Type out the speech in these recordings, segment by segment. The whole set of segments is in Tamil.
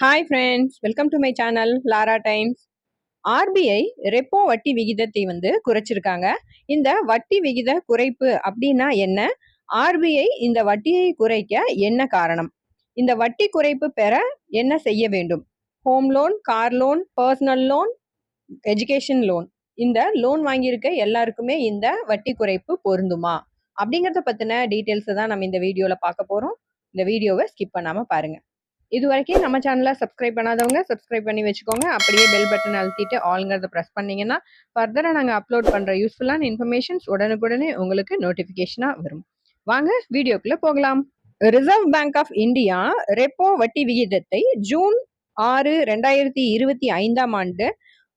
Hi friends, welcome to my channel Lara Times. RBI repo வட்டி விகிதத்தை குறைச்சிருக்காங்க. இந்த வட்டி விகித குறைப்பு அப்படின்னா என்ன? ஆர்பிஐ இந்த வட்டியை குறைக்க என்ன காரணம்? இந்த வட்டி குறைப்பு பெற என்ன செய்ய வேண்டும்? Home loan, car loan, personal loan, education loan, இந்த லோன் வாங்கியிருக்க எல்லாருக்குமே இந்த வட்டி குறைப்பு பொருந்துமா அப்படிங்கறத பத்தின டீட்டெயில்ஸ் தான் நம்ம இந்த வீடியோல பார்க்க போறோம். இந்த வீடியோவை ஸ்கிப் பண்ணாம பாருங்க. இது வரைக்கும் நம்ம சேனலை சப்ஸ்கிரைப் பண்ணாதவங்க சப்ஸ்கிரைப் பண்ணி வச்சுக்கோங்க. அப்படியே பெல் பட்டன் அழுத்திட்டு ஆல்ங்கிறத ப்ரெஸ் பண்ணீங்கன்னா ஃபர்தராக நாங்கள் அப்லோட் பண்ணுற யூஸ்ஃபுல்லான இன்ஃபர்மேஷன்ஸ் உடனுக்குடனே உங்களுக்கு நோட்டிஃபிகேஷனாக வரும். வாங்க வீடியோக்குள்ள போகலாம். Reserve Bank of India repo வட்டி விகிதத்தை ஜூன் 6, 2025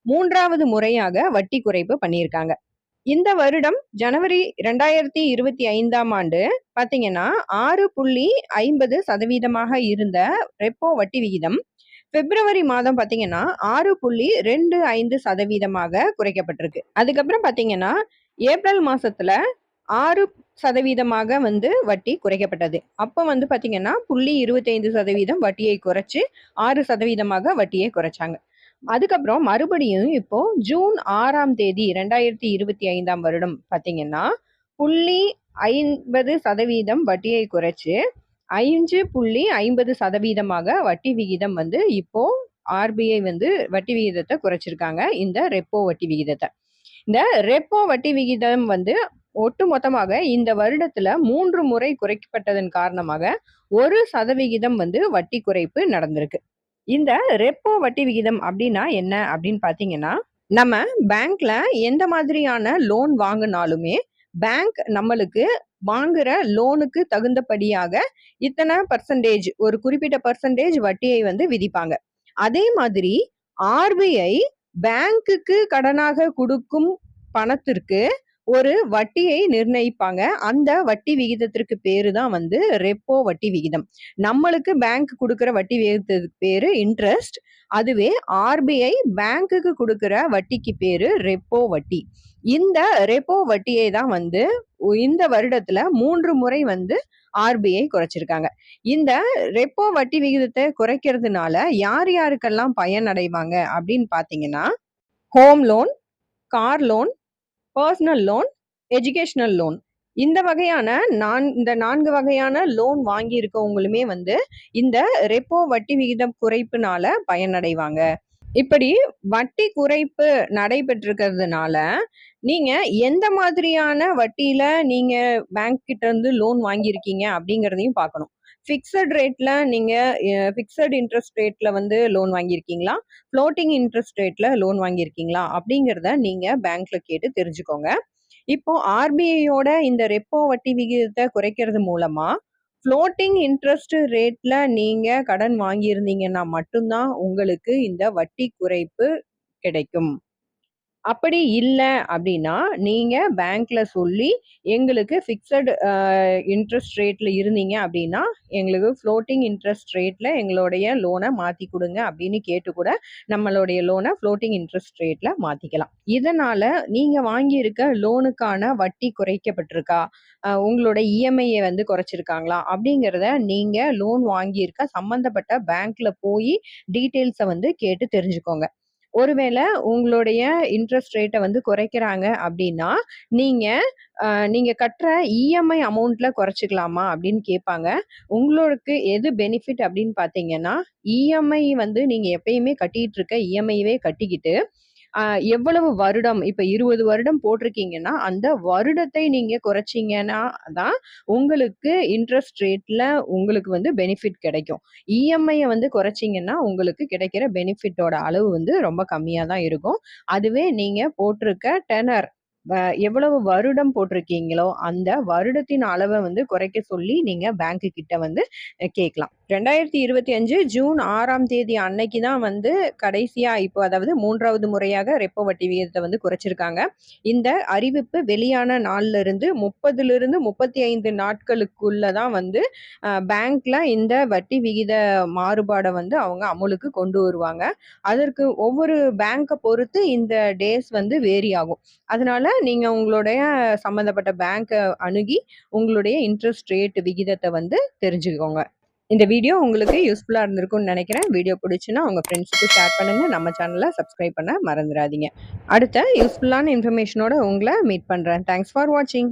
மூன்றாவது முறையாக வட்டி குறைப்பு பண்ணியிருக்காங்க. இந்த வருடம் ஜனவரி 2025 பாத்தீங்கன்னா 6.50% இருந்த ரெப்போ வட்டி விகிதம் பிப்ரவரி மாதம் பாத்தீங்கன்னா 6.25% குறைக்கப்பட்டிருக்கு. அதுக்கப்புறம் பாத்தீங்கன்னா ஏப்ரல் மாசத்துல 6% வட்டி குறைக்கப்பட்டது. அப்ப பாத்தீங்கன்னா 0.25% வட்டியை குறைச்சு 6% வட்டியை குறைச்சாங்க. அதுக்கப்புறம் மறுபடியும் இப்போ ஜூன் 6 2025 பாத்தீங்கன்னா 0.50% வட்டியை குறைச்சு 5.50% வட்டி விகிதம் இப்போ ஆர்பிஐ வட்டி விகிதத்தை குறைச்சிருக்காங்க. இந்த ரெப்போ வட்டி விகிதத்தை. இந்த ரெப்போ வட்டி விகிதம் ஒட்டு மொத்தமாக இந்த வருடத்துல 3 முறை குறைக்கப்பட்டதன் காரணமாக 1% வட்டி குறைப்பு நடந்திருக்கு. இந்த ரெப்போ வட்டி விகிதம் அப்படின்னா என்ன அப்படின்னு பாத்தீங்கன்னா, நம்ம பேங்க்ல எந்த மாதிரியான லோன் வாங்கினாலுமே பேங்க் நம்மளுக்கு வாங்குற லோனுக்கு தகுந்தபடியாக இத்தனை பர்சன்டேஜ், ஒரு குறிப்பிட்ட பர்சன்டேஜ் வட்டியை விதிப்பாங்க. அதே மாதிரி ஆர்பிஐ பேங்க்குக்கு கடனாக கொடுக்கும் பணத்திற்கு ஒரு வட்டியை நிர்ணயிப்பாங்க. அந்த வட்டி விகிதத்திற்கு பேரு தான் ரெப்போ வட்டி விகிதம். நம்மளுக்கு பேங்க் கொடுக்கிற வட்டி விகிதத்துக்கு பேரு இன்ட்ரெஸ்ட். அதுவே ஆர்பிஐ பேங்க்குக்கு கொடுக்கிற வட்டிக்கு பேரு ரெப்போ வட்டி. இந்த ரெப்போ வட்டியை தான் இந்த வருடத்துல 3 முறை ஆர்பிஐ குறைச்சிருக்காங்க. இந்த ரெப்போ வட்டி விகிதத்தை குறைக்கிறதுனால யார் யாருக்கெல்லாம் பயன் அடைவாங்க அப்படின்னு பாத்தீங்கன்னா, home loan, car loan, personal loan, educational loan, இந்த வகையான இந்த 4 வகையான லோன் வாங்கி இருக்கவங்களுமே இந்த ரெப்போ வட்டி விகிதம் குறைப்புனால பயனடைவாங்க. இப்படி வட்டி குறைப்பு நடைபெற்றிருக்கிறதுனால நீங்க எந்த மாதிரியான வட்டியில நீங்க பேங்க் கிட்ட இருந்து லோன் வாங்கியிருக்கீங்க அப்படிங்கறதையும் பார்க்கணும். ஃபிக்ஸட் ரேட்ல நீங்க ஃபிக்ஸட் இன்ட்ரெஸ்ட் ரேட்ல லோன் வாங்கியிருக்கீங்களா, ஃப்ளோட்டிங் இன்ட்ரெஸ்ட் ரேட்ல லோன் வாங்கியிருக்கீங்களா அப்படிங்கறத நீங்க பேங்க்ல கேட்டு தெரிஞ்சுக்கோங்க. இப்போ ஆர்பிஐயோட இந்த ரெப்போ வட்டி விகிதத்தை குறைக்கிறது மூலமா ஃப்ளோட்டிங் இன்ட்ரெஸ்ட் ரேட்ல நீங்க கடன் வாங்கியிருந்தீங்கன்னா மட்டும்தான் உங்களுக்கு இந்த வட்டி குறைப்பு கிடைக்கும். அப்படி இல்ல அப்படின்னா நீங்க பேங்க்ல சொல்லி எங்களுக்கு ஃபிக்ஸட் இன்ட்ரெஸ்ட் ரேட்ல இருந்தீங்க அப்படின்னா எங்களுக்கு ஃப்ளோட்டிங் இன்ட்ரெஸ்ட் ரேட்ல எங்களுடைய லோனை மாத்தி கொடுங்க அப்படின்னு கேட்டு கூட நம்மளுடைய லோனை ஃப்ளோட்டிங் இன்ட்ரெஸ்ட் ரேட்ல மாத்திக்கலாம். இதனால நீங்க வாங்கியிருக்க லோனுக்கான வட்டி குறைக்கப்பட்டிருக்கா, உங்களோட இஎம்ஐயை குறைச்சிருக்காங்களா அப்படிங்கிறத நீங்க லோன் வாங்கியிருக்க சம்பந்தப்பட்ட பேங்க்ல போய் டீட்டெயில்ஸை கேட்டு தெரிஞ்சுக்கோங்க. ஒருவேளை உங்களுடைய இன்ட்ரெஸ்ட் ரேட்டை குறைக்கிறாங்க அப்படின்னா நீங்க நீங்க கட்டுற இஎம்ஐ அமௌண்ட்ல குறைச்சிக்கலாமா அப்படின்னு கேட்பாங்க. உங்களுக்கு எது பெனிஃபிட் அப்படின்னு பாத்தீங்கன்னா, இஎம்ஐ நீங்க எப்பயுமே கட்டிட்டு இருக்க இஎம்ஐவே கட்டிக்கிட்டு எவ்வளவு வருடம், இப்ப 20 வருடம் போட்டிருக்கீங்கன்னா அந்த வருடத்தை நீங்க குறைச்சீங்கன்னா தான் உங்களுக்கு இன்ட்ரெஸ்ட் ரேட்ல உங்களுக்கு பெனிஃபிட் கிடைக்கும். இஎம்ஐ குறைச்சீங்கன்னா உங்களுக்கு கிடைக்கிற பெனிஃபிட்டோட அளவு ரொம்ப கம்மியா தான் இருக்கும். அதுவே நீங்க போட்டிருக்க டெனர், எவ்வளவு வருடம் போட்டிருக்கீங்களோ அந்த வருடத்தின் அளவை குறைக்க சொல்லி நீங்க பேங்க் கிட்ட கேட்கலாம். 2025 ஜூன் 6 அன்னைக்கு தான் கடைசியா இப்போ அதாவது 3வது முறையாக ரெப்போ வட்டி விகிதத்தை குறைச்சிருக்காங்க. இந்த அறிவிப்பு வெளியான நாள்ல இருந்து 30 35 நாட்களுக்குள்ள தான் பேங்க்ல இந்த வட்டி விகித மாறுபாடை அவங்க அமலுக்கு கொண்டு வருவாங்க. அதற்கு ஒவ்வொரு பேங்கை பொறுத்து இந்த டேஸ் வேரி ஆகும். அதனால நீங்க உங்களுடைய சம்பந்தப்பட்ட பேங்கை அணுகி உங்களுடைய இன்ட்ரெஸ்ட் ரேட் விகிதத்தை தெரிஞ்சுக்கோங்க. இந்த வீடியோ உங்களுக்கு யூஸ்ஃபுல்லா இருந்திருக்கும்னு நினைக்கிறேன். வீடியோ பிடிச்சுன்னா உங்க ஃப்ரெண்ட்ஸுக்கும் ஷேர் பண்ணுங்க. நம்ம சேனல சப்ஸ்கிரைப் பண்ண மறந்துறாதீங்க. அடுத்த யூஸ்ஃபுல்லான இன்ஃபர்மேஷனோட உங்கள மீட் பண்றேன். தேங்க்ஸ் ஃபார் வாட்சிங்.